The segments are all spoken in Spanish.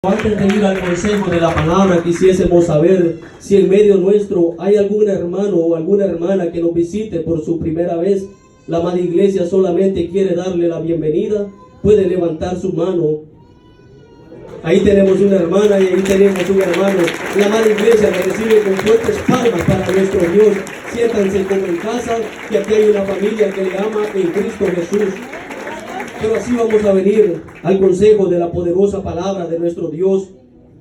Antes de ir al consejo de la palabra, quisiésemos saber si en medio nuestro hay algún hermano o alguna hermana que nos visite por su primera vez. La amada iglesia solamente quiere darle la bienvenida. Puede levantar su mano. Ahí tenemos una hermana y ahí tenemos un hermano. La amada iglesia le recibe con fuertes palmas para nuestro Dios. Siéntanse como en casa, que aquí hay una familia que le ama en Cristo Jesús. Pero así vamos a venir al consejo de la poderosa palabra de nuestro Dios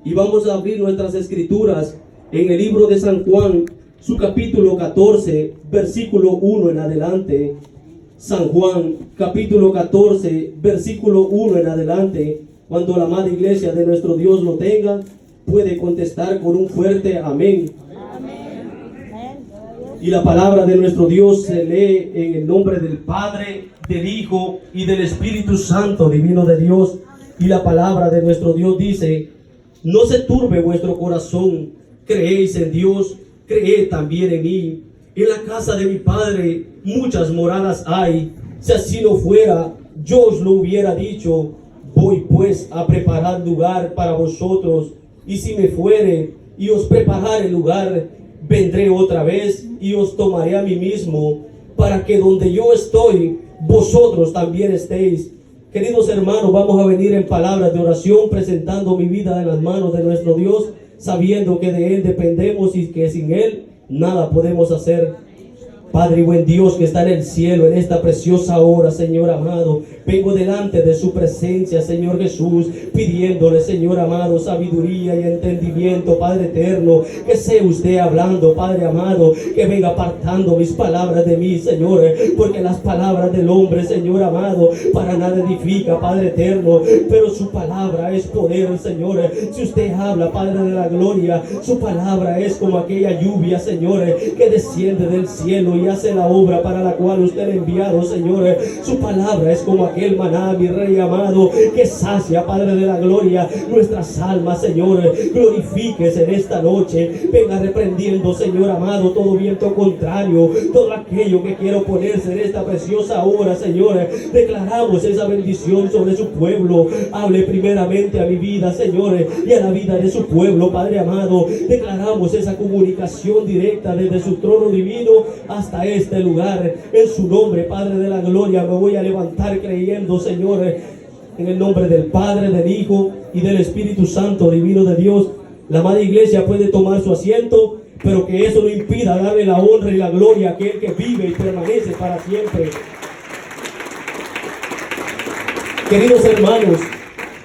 y vamos a abrir nuestras escrituras en el libro de San Juan, su capítulo 14, versículo 1 en adelante. San Juan, capítulo 14, versículo 1 en adelante. Cuando la amada iglesia de nuestro Dios lo tenga, puede contestar con un fuerte amén. Y la palabra de nuestro Dios se lee en el nombre del Padre, del Hijo y del Espíritu Santo divino de Dios. Y la palabra de nuestro Dios dice: no se turbe vuestro corazón, creéis en Dios, creed también en mí. En la casa de mi Padre muchas moradas hay. Si así no fuera, yo os lo hubiera dicho. Voy pues a preparar lugar para vosotros. Y si me fuere y os preparare lugar, vendré otra vez y os tomaré a mí mismo, para que donde yo estoy, vosotros también estéis. Queridos hermanos, vamos a venir en palabras de oración, presentando mi vida en las manos de nuestro Dios, sabiendo que de Él dependemos y que sin Él nada podemos hacer. Padre y buen Dios que está en el cielo, en esta preciosa hora, Señor amado, vengo delante de su presencia, Señor Jesús, pidiéndole, Señor amado, sabiduría y entendimiento, Padre eterno, que sea usted hablando, Padre amado, que venga apartando mis palabras de mí, Señor, porque las palabras del hombre, Señor amado, para nada edifica, Padre eterno, pero su palabra es poder, Señor. Si usted habla, Padre de la gloria, su palabra es como aquella lluvia, Señor, que desciende del cielo y hace la obra para la cual usted ha enviado, Señor. Su palabra es como aquel maná, mi Rey amado, que sacia, Padre de la gloria, nuestras almas, Señor. Glorifíquese en esta noche. Venga reprendiendo, Señor amado, todo viento contrario, todo aquello que quiero ponerse en esta preciosa hora, Señor. Declaramos esa bendición sobre su pueblo. Hable primeramente a mi vida, Señor, y a la vida de su pueblo, Padre amado. Declaramos esa comunicación directa desde su trono divino hasta este lugar. En su nombre, Padre de la gloria, me voy a levantar creyendo, Señor, en el nombre del Padre, del Hijo y del Espíritu Santo divino de Dios. La amada iglesia puede tomar su asiento, pero que eso no impida darle la honra y la gloria a aquel que vive y permanece para siempre. Queridos hermanos,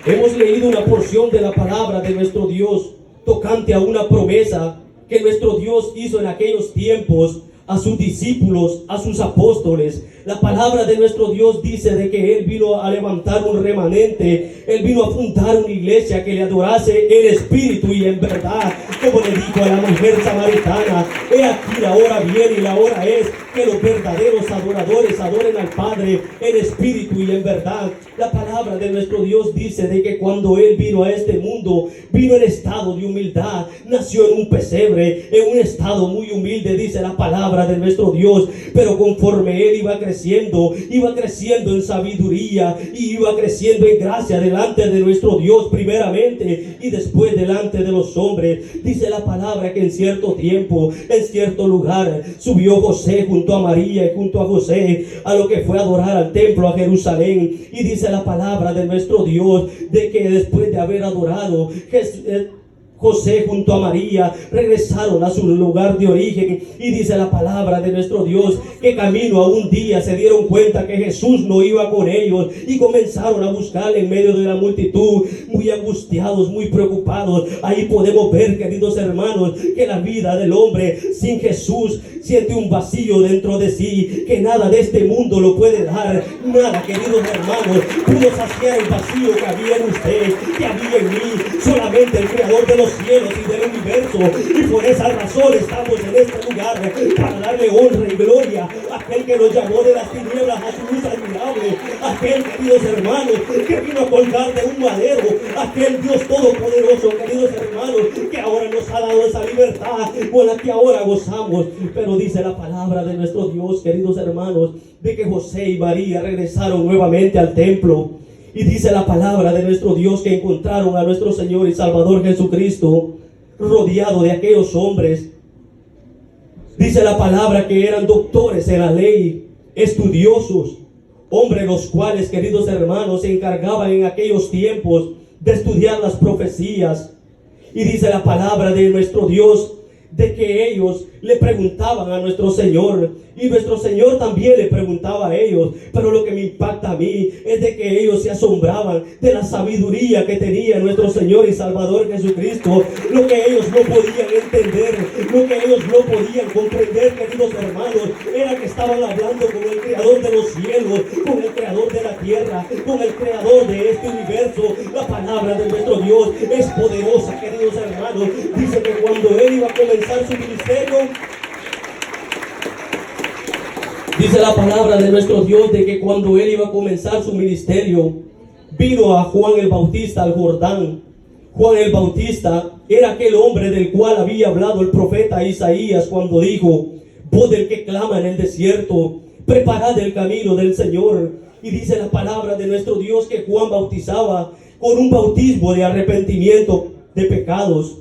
hemos leído una porción de la palabra de nuestro Dios tocante a una promesa que nuestro Dios hizo en aquellos tiempos a sus discípulos, a sus apóstoles. La palabra de nuestro Dios dice de que Él vino a levantar un remanente. Él vino a fundar una iglesia que le adorase en espíritu y en verdad, como le dijo a la mujer samaritana: he aquí la hora viene y la hora es que los verdaderos adoradores adoren al Padre en espíritu y en verdad. La palabra de nuestro Dios dice de que cuando Él vino a este mundo, vino en estado de humildad, nació en un pesebre, en un estado muy humilde, dice la palabra de nuestro Dios. Pero conforme Él iba creciendo en sabiduría y iba creciendo en gracia delante de nuestro Dios primeramente y después delante de los hombres. Dice la palabra que en cierto tiempo, en cierto lugar, subió José junto a María y junto a José a lo que fue a adorar al templo a Jerusalén. Y dice la palabra de nuestro Dios de que después de haber adorado, José junto a María regresaron a su lugar de origen. Y dice la palabra de nuestro Dios que camino a un día se dieron cuenta que Jesús no iba con ellos y comenzaron a buscarle en medio de la multitud, muy angustiados, muy preocupados. Ahí podemos ver, queridos hermanos, que la vida del hombre sin Jesús siente un vacío dentro de sí, que nada de este mundo lo puede dar. Nada, queridos hermanos, pudo saciar el vacío que había en usted, que había en mí. Solamente el Creador de los cielos y del universo. Y por esa razón estamos en este lugar, para darle honra y gloria a aquel que nos llamó de las tinieblas a su luz admirable, aquel, queridos hermanos, que vino a colgar de un madero, aquel Dios todopoderoso, queridos hermanos, que ahora nos ha dado esa libertad con la que ahora gozamos. Pero dice la palabra de nuestro Dios, queridos hermanos, de que José y María regresaron nuevamente al templo. Y dice la palabra de nuestro Dios que encontraron a nuestro Señor y Salvador Jesucristo rodeado de aquellos hombres. Dice la palabra que eran doctores en la ley, estudiosos, hombres los cuales, queridos hermanos, se encargaban en aquellos tiempos de estudiar las profecías. Y dice la palabra de nuestro Dios de que ellos le preguntaban a nuestro Señor, y nuestro Señor también le preguntaba a ellos. Pero lo que me impacta a mí es de que ellos se asombraban de la sabiduría que tenía nuestro Señor y Salvador Jesucristo. Lo que ellos no podían entender, lo que ellos no podían comprender, queridos hermanos, era que estaban hablando con el Creador de los cielos, con el Creador de la tierra, con el Creador de este universo. La palabra de nuestro Dios es poderosa, queridos hermanos. Dice que cuando Él iba a comenzar su ministerio, dice la palabra de nuestro Dios de que cuando Él iba a comenzar su ministerio, vino a Juan el Bautista al Jordán. Juan el Bautista era aquel hombre del cual había hablado el profeta Isaías cuando dijo: voz del que clama en el desierto, preparad el camino del Señor. Y dice la palabra de nuestro Dios que Juan bautizaba con un bautismo de arrepentimiento de pecados.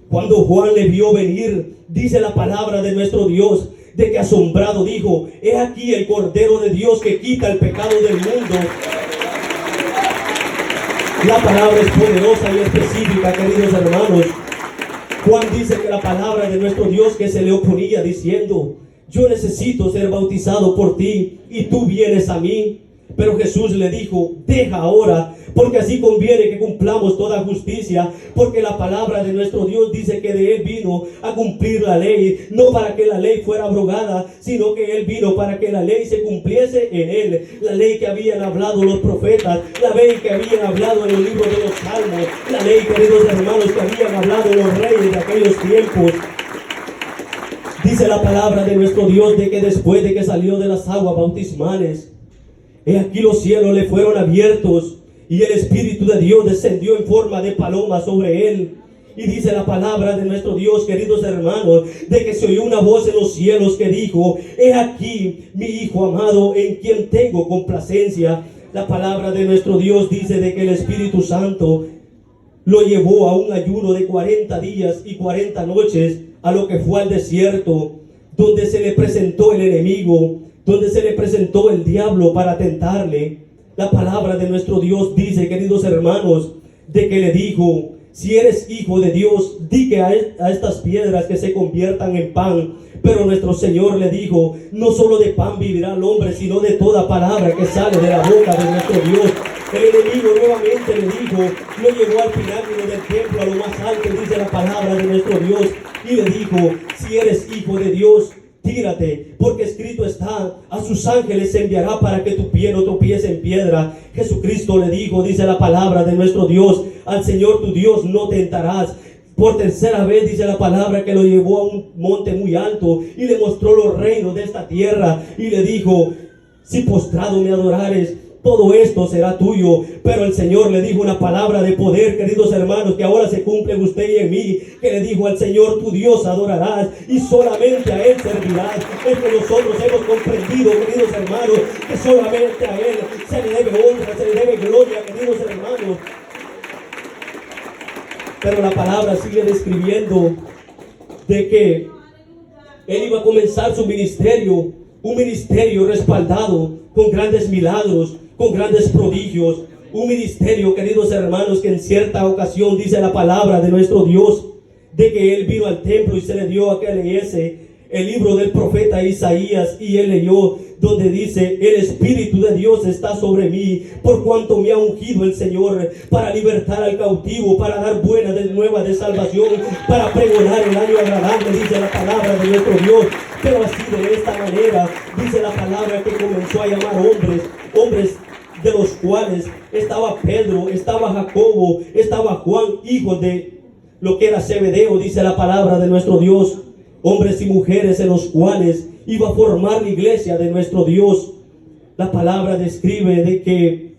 Cuando Juan le vio venir, dice la palabra de nuestro Dios de que asombrado dijo: he aquí el Cordero de Dios que quita el pecado del mundo. La palabra es poderosa y específica, queridos hermanos. Juan dice que la palabra de nuestro Dios que se le oponía diciendo: yo necesito ser bautizado por ti y tú vienes a mí. Pero Jesús le dijo: deja ahora, porque así conviene que cumplamos toda justicia, porque la palabra de nuestro Dios dice que de Él vino a cumplir la ley, no para que la ley fuera abrogada, sino que Él vino para que la ley se cumpliese en Él. La ley que habían hablado los profetas, la ley que habían hablado en los libros de los salmos, la ley, queridos hermanos, que habían hablado los reyes de aquellos tiempos. Dice la palabra de nuestro Dios de que después de que salió de las aguas bautismales, he aquí los cielos le fueron abiertos y el Espíritu de Dios descendió en forma de paloma sobre él. Y dice la palabra de nuestro Dios, queridos hermanos, de que se oyó una voz en los cielos que dijo: he aquí mi Hijo amado en quien tengo complacencia. La palabra de nuestro Dios dice de que el Espíritu Santo lo llevó a un ayuno de 40 días y 40 noches a lo que fue al desierto, donde se le presentó el enemigo, donde se le presentó el diablo para tentarle. La palabra de nuestro Dios dice, queridos hermanos, de que le dijo: si eres hijo de Dios, di que a estas piedras que se conviertan en pan. Pero nuestro Señor le dijo: no solo de pan vivirá el hombre, sino de toda palabra que sale de la boca de nuestro Dios. El enemigo nuevamente le dijo, lo llevó al pináculo del templo, a lo más alto, dice la palabra de nuestro Dios, y le dijo: si eres hijo de Dios, tírate, porque escrito está: a sus ángeles enviará para que tu pie no tropiece en piedra. Jesucristo le dijo, dice la palabra de nuestro Dios: al Señor tu Dios no tentarás. Por tercera vez dice la palabra que lo llevó a un monte muy alto y le mostró los reinos de esta tierra y le dijo: si postrado me adorares, todo esto será tuyo. Pero el Señor le dijo una palabra de poder, queridos hermanos, que ahora se cumple en usted y en mí, que le dijo: al Señor tu Dios adorarás y solamente a Él servirás. Es que nosotros hemos comprendido, queridos hermanos, que solamente a Él se le debe honra, se le debe gloria, queridos hermanos. Pero la palabra sigue describiendo de que Él iba a comenzar su ministerio, un ministerio respaldado con grandes milagros, con grandes prodigios, un ministerio, queridos hermanos, que en cierta ocasión dice la palabra de nuestro Dios, de que Él vino al templo y se le dio a que leyese el libro del profeta Isaías, y él leyó donde dice: el Espíritu de Dios está sobre mí, por cuanto me ha ungido el Señor para libertar al cautivo, para dar buenas nuevas de salvación, para pregonar el año agradable, dice la palabra de nuestro Dios. Pero así, de esta manera, dice la palabra que comenzó a llamar hombres de los cuales estaba Pedro, estaba Jacobo, estaba Juan, hijos de lo que era Zebedeo, dice la palabra de nuestro Dios. Hombres y mujeres en los cuales iba a formar la iglesia de nuestro Dios. La palabra describe de que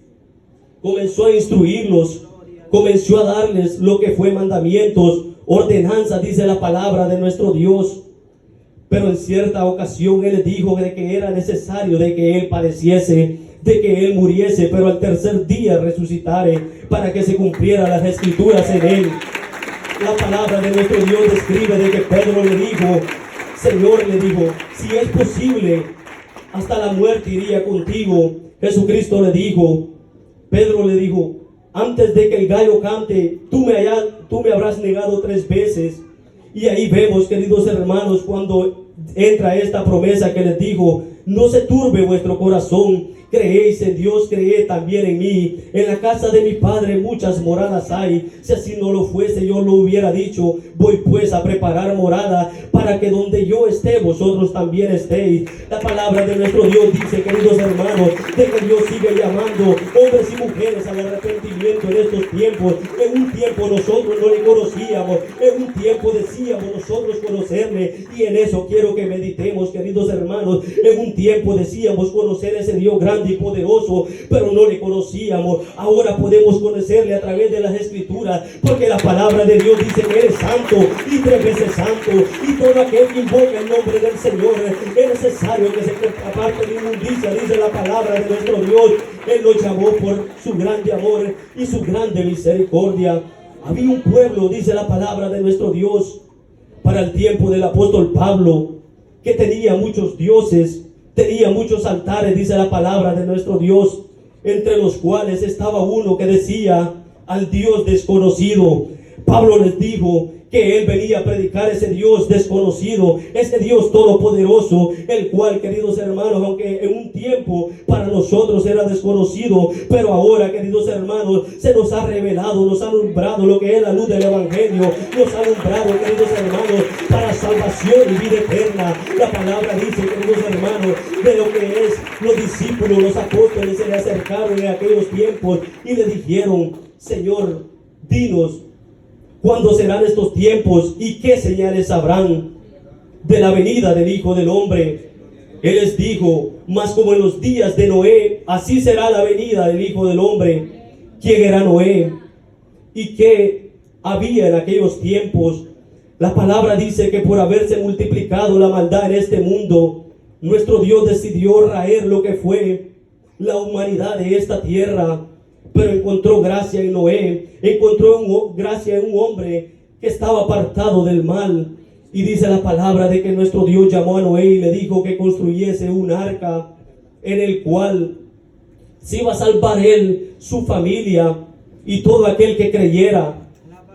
comenzó a instruirlos, comenzó a darles lo que fue mandamientos, ordenanzas, dice la palabra de nuestro Dios. Pero en cierta ocasión Él dijo de que era necesario de que Él padeciese, de que él muriese, pero al tercer día resucitare, para que se cumplieran las escrituras en él. La palabra de nuestro Dios describe de que Pedro le dijo, Señor, le dijo, si es posible, hasta la muerte iría contigo. Jesucristo le dijo, Pedro le dijo, antes de que el gallo cante, tú me habrás negado 3 veces. Y ahí vemos, queridos hermanos, cuando entra esta promesa que les dijo, no se turbe vuestro corazón. Creéis en Dios, creed también en mí. En la casa de mi Padre muchas moradas hay. Si así no lo fuese, yo lo hubiera dicho. Voy pues a preparar morada, para que donde yo esté, vosotros también estéis. La palabra de nuestro Dios dice, queridos hermanos, de que Dios sigue llamando hombres y mujeres al arrepentimiento en estos tiempos. En un tiempo nosotros no le conocíamos, en un tiempo decíamos nosotros conocerle, y en eso quiero que meditemos, queridos hermanos. En un tiempo decíamos conocer ese Dios grande y poderoso, pero no le conocíamos. Ahora podemos conocerle a través de las escrituras, porque la palabra de Dios dice que Él es santo y 3 veces santo, y todo aquel que invoca el nombre del Señor es necesario que se aparte de inmundicia, dice la palabra de nuestro Dios. Él lo llamó por su grande amor y su grande misericordia. Había un pueblo, dice la palabra de nuestro Dios, para el tiempo del apóstol Pablo, que tenía muchos dioses, tenía muchos altares, dice la palabra de nuestro Dios, entre los cuales estaba uno que decía al Dios desconocido. Pablo les dijo que él venía a predicar ese Dios desconocido, ese Dios todopoderoso, el cual, queridos hermanos, aunque en un tiempo para nosotros era desconocido, pero ahora, queridos hermanos, se nos ha revelado, nos ha alumbrado lo que es la luz del Evangelio, nos ha alumbrado, queridos hermanos, para salvación y vida eterna. La palabra dice, queridos hermanos, de lo que es los discípulos, los apóstoles se le acercaron en aquellos tiempos y le dijeron, Señor, dinos, ¿cuándo serán estos tiempos y qué señales habrán de la venida del Hijo del Hombre? Él les dijo, mas como en los días de Noé, así será la venida del Hijo del Hombre. ¿Quién era Noé? ¿Y qué había en aquellos tiempos? La palabra dice que por haberse multiplicado la maldad en este mundo, nuestro Dios decidió raer lo que fue la humanidad de esta tierra. Pero encontró gracia en Noé, encontró gracia en un hombre que estaba apartado del mal. Y dice la palabra de que nuestro Dios llamó a Noé y le dijo que construyese un arca en el cual se iba a salvar él, su familia y todo aquel que creyera.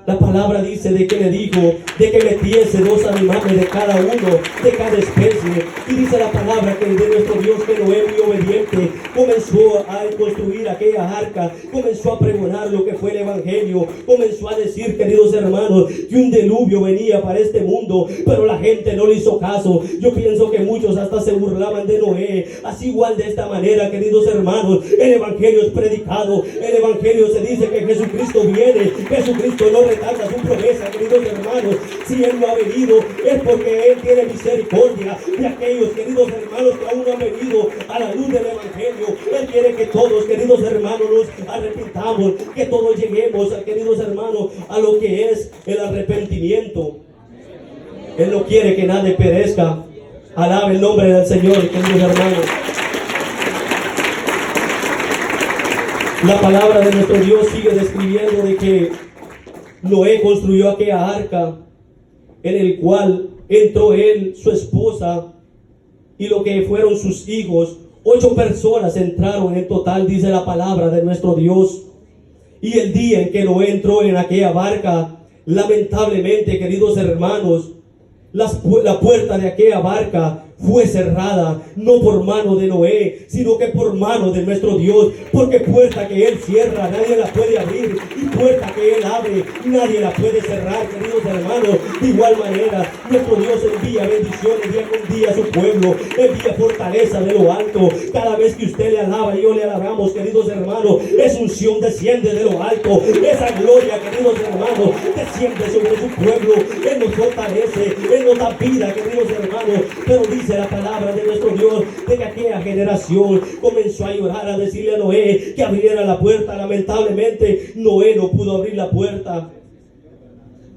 La palabra dice de que le dijo de que metiese 2 animales de cada uno, de cada especie. Y dice la palabra que de nuestro Dios, que Noé, muy obediente, comenzó a construir aquella arca, comenzó a pregonar lo que fue el Evangelio, comenzó a decir, queridos hermanos, que un diluvio venía para este mundo, pero la gente no le hizo caso. Yo pienso que muchos hasta se burlaban de Noé. Así igual de esta manera, queridos hermanos, el Evangelio es predicado, el Evangelio se dice que Jesucristo viene, Jesucristo no retarda su promesa, queridos hermanos. Si Él no ha venido es porque Él tiene misericordia de aquellos, queridos hermanos, que aún no han venido a la luz del Evangelio. Él quiere que todos, queridos hermanos, nos arrepintamos, que todos lleguemos, queridos hermanos, a lo que es el arrepentimiento. Él no quiere que nadie perezca. Alabe el nombre del Señor, queridos hermanos. La palabra de nuestro Dios sigue describiendo de que Noé construyó aquella arca en el cual entró él, su esposa y lo que fueron sus hijos. 8 personas entraron en total, dice la palabra de nuestro Dios. Y el día en que Noé entró en aquella barca, lamentablemente, queridos hermanos, la puerta de aquella barca fue cerrada, no por mano de Noé, sino que por mano de nuestro Dios, porque puerta que Él cierra, nadie la puede abrir, y puerta que Él abre, nadie la puede cerrar, queridos hermanos. De igual manera, nuestro Dios envía bendiciones día con día a su pueblo, envía fortaleza de lo alto. Cada vez que usted le alaba y yo le alabamos, queridos hermanos, esa unción desciende de lo alto, esa gloria, queridos hermanos, desciende sobre su pueblo. Él nos fortalece, Él nos da vida, queridos hermanos. Pero dice la palabra de nuestro Dios de que aquella generación comenzó a llorar, a decirle a Noé que abriera la puerta. Lamentablemente Noé no pudo abrir la puerta.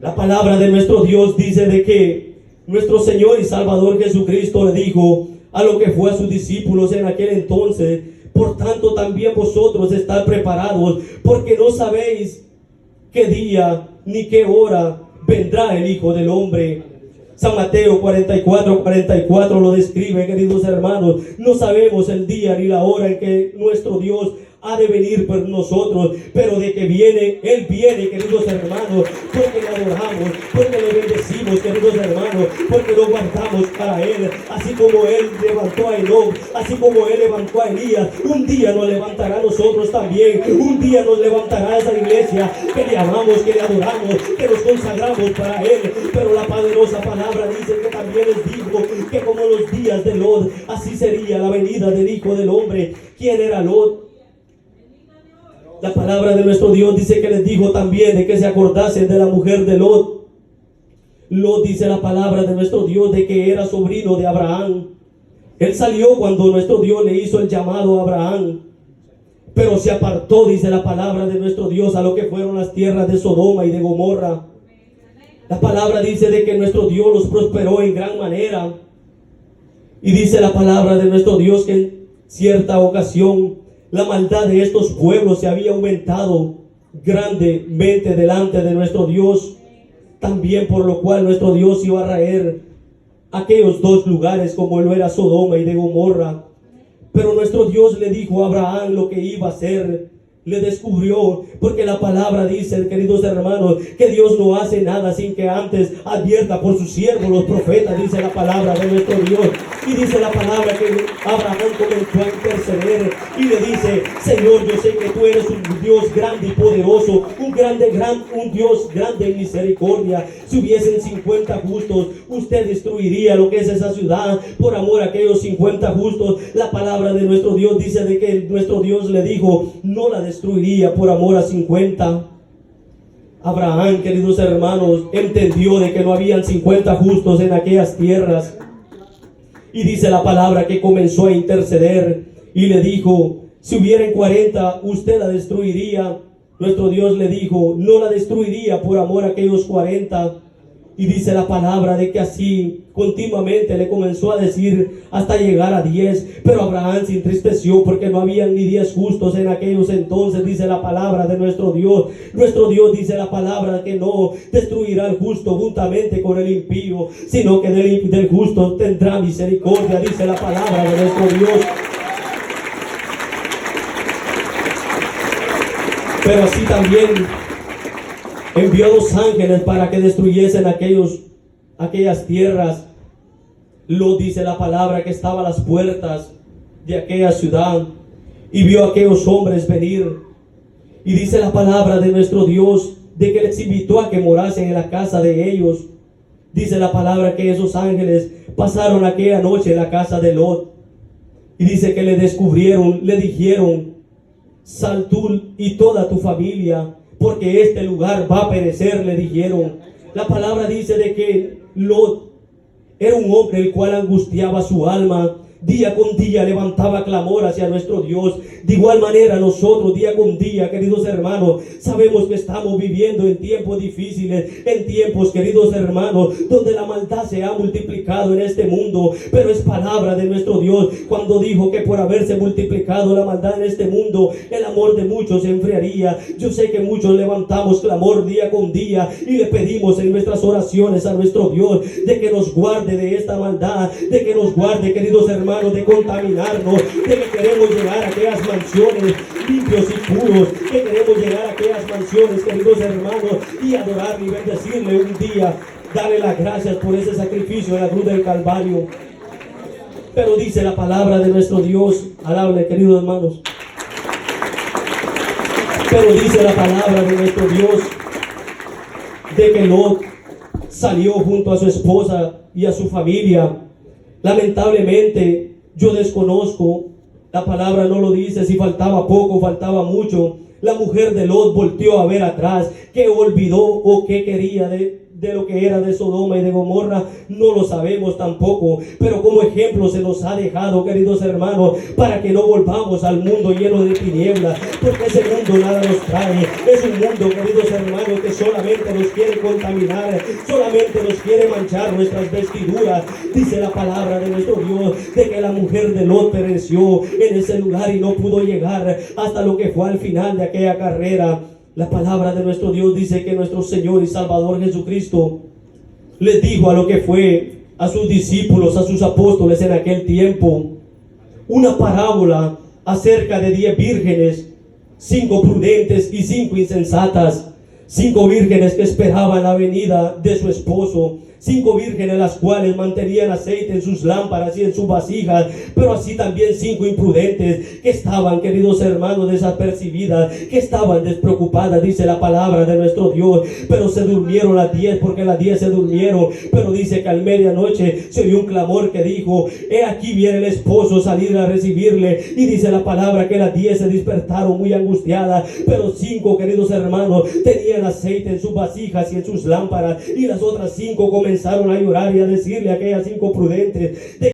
La palabra de nuestro Dios dice de que nuestro Señor y Salvador Jesucristo le dijo a lo que fue a sus discípulos en aquel entonces: Por tanto también vosotros estad preparados, porque no sabéis qué día ni qué hora vendrá el Hijo del Hombre. San Mateo 44 lo describe, queridos hermanos. No sabemos el día ni la hora en que nuestro Dios ha de venir por nosotros, pero de que viene, Él viene, queridos hermanos, porque le adoramos, porque le bendecimos, queridos hermanos, porque lo guardamos para Él, así como Él levantó a Enoc, así como Él levantó a Elías. Un día nos levantará a nosotros también, un día nos levantará esa iglesia que le amamos, que le adoramos, que nos consagramos para Él. Pero la poderosa palabra dice que también les dijo que como los días de Lot, así sería la venida del Hijo del Hombre. ¿Quién era Lot? La palabra de nuestro Dios dice que les dijo también de que se acordasen de la mujer de Lot. Lot, dice la palabra de nuestro Dios, de que era sobrino de Abraham. Él salió cuando nuestro Dios le hizo el llamado a Abraham, pero se apartó, dice la palabra de nuestro Dios, a lo que fueron las tierras de Sodoma y de Gomorra. La palabra dice de que nuestro Dios los prosperó en gran manera. Y dice la palabra de nuestro Dios que en cierta ocasión la maldad de estos pueblos se había aumentado grandemente delante de nuestro Dios, también por lo cual nuestro Dios iba a raer aquellos dos lugares como lo era Sodoma y de Gomorra. Pero nuestro Dios le dijo a Abraham lo que iba a hacer, le descubrió, porque la palabra dice, queridos hermanos, que Dios no hace nada sin que antes advierta por sus siervos los profetas, dice la palabra de nuestro Dios. Y dice la palabra que Abraham comenzó a interceder y le dice: Señor, yo sé que tú eres un Dios grande y poderoso, un Dios grande en misericordia. Si hubiesen 50 justos, usted destruiría lo que es esa ciudad por amor a aquellos 50 justos. La palabra de nuestro Dios dice de que nuestro Dios le dijo: no la destruiría por amor a 50. Abraham, queridos hermanos, entendió de que no habían 50 justos en aquellas tierras. Y dice la palabra que comenzó a interceder y le dijo: si hubieran 40, usted la destruiría. Nuestro Dios le dijo: no la destruiría por amor a aquellos 40. Y dice la palabra de que así continuamente le comenzó a decir hasta llegar a 10. Pero Abraham se entristeció porque no habían ni 10 justos en aquellos entonces, dice la palabra de nuestro Dios. Nuestro Dios dice la palabra que no destruirá al justo juntamente con el impío, sino que del justo tendrá misericordia, dice la palabra de nuestro Dios. Pero así también envió 2 ángeles para que destruyesen aquellas tierras. Lot, dice la palabra, que estaba a las puertas de aquella ciudad y vio a aquellos hombres venir. Y dice la palabra de nuestro Dios de que les invitó a que morasen en la casa de ellos. Dice la palabra que esos ángeles pasaron aquella noche en la casa de Lot. Y dice que le descubrieron, le dijeron: sal tú y toda tu familia, porque este lugar va a perecer, le dijeron. La palabra dice de que Lot era un hombre el cual angustiaba su alma. Día con día levantaba clamor hacia nuestro Dios. De igual manera nosotros día con día, queridos hermanos, sabemos que estamos viviendo en tiempos difíciles, en tiempos, queridos hermanos, donde la maldad se ha multiplicado en este mundo. Pero es palabra de nuestro Dios cuando dijo que por haberse multiplicado la maldad en este mundo, el amor de muchos se enfriaría. Yo sé que muchos levantamos clamor día con día y le pedimos en nuestras oraciones a nuestro Dios de que nos guarde de esta maldad, de que nos guarde, queridos hermanos, de contaminarnos, de que queremos llegar a aquellas mansiones limpios y puros, que queremos llegar a aquellas mansiones, queridos hermanos, y adorarle y bendecirle un día, darle las gracias por ese sacrificio en la cruz del Calvario. Pero dice la palabra de nuestro Dios, alable, queridos hermanos, pero dice la palabra de nuestro Dios de que Lot salió junto a su esposa y a su familia. Lamentablemente, yo desconozco, la palabra no lo dice, si faltaba poco, faltaba mucho. La mujer de Lot volteó a ver atrás, qué olvidó o qué quería de lo que era de Sodoma y de Gomorra, no lo sabemos tampoco, pero como ejemplo se nos ha dejado, queridos hermanos, para que no volvamos al mundo lleno de tinieblas, porque ese mundo nada nos trae. Es un mundo, queridos hermanos, que solamente nos quiere contaminar, solamente nos quiere manchar nuestras vestiduras. Dice la palabra de nuestro Dios de que la mujer de Lot pereció en ese lugar y no pudo llegar hasta lo que fue al final de aquella carrera. La palabra de nuestro Dios dice que nuestro Señor y Salvador Jesucristo les dijo a lo que fue a sus discípulos, a sus apóstoles en aquel tiempo, una parábola acerca de 10 vírgenes, 5 prudentes y 5 insensatas. 5 vírgenes que esperaban la venida de su esposo. 5 vírgenes las cuales mantenían aceite en sus lámparas y en sus vasijas, pero así también 5 imprudentes que estaban, queridos hermanos, desapercibidas, que estaban despreocupadas, dice la palabra de nuestro Dios, pero se durmieron las 10, porque las 10 se durmieron, pero dice que al medianoche se oyó un clamor que dijo: he aquí viene el esposo, salir a recibirle. Y dice la palabra que las 10 se despertaron muy angustiadas, pero 5, queridos hermanos, tenían aceite en sus vasijas y en sus lámparas, y las otras 5 comenzaron a llorar y a decirle a aquellas 5 prudentes de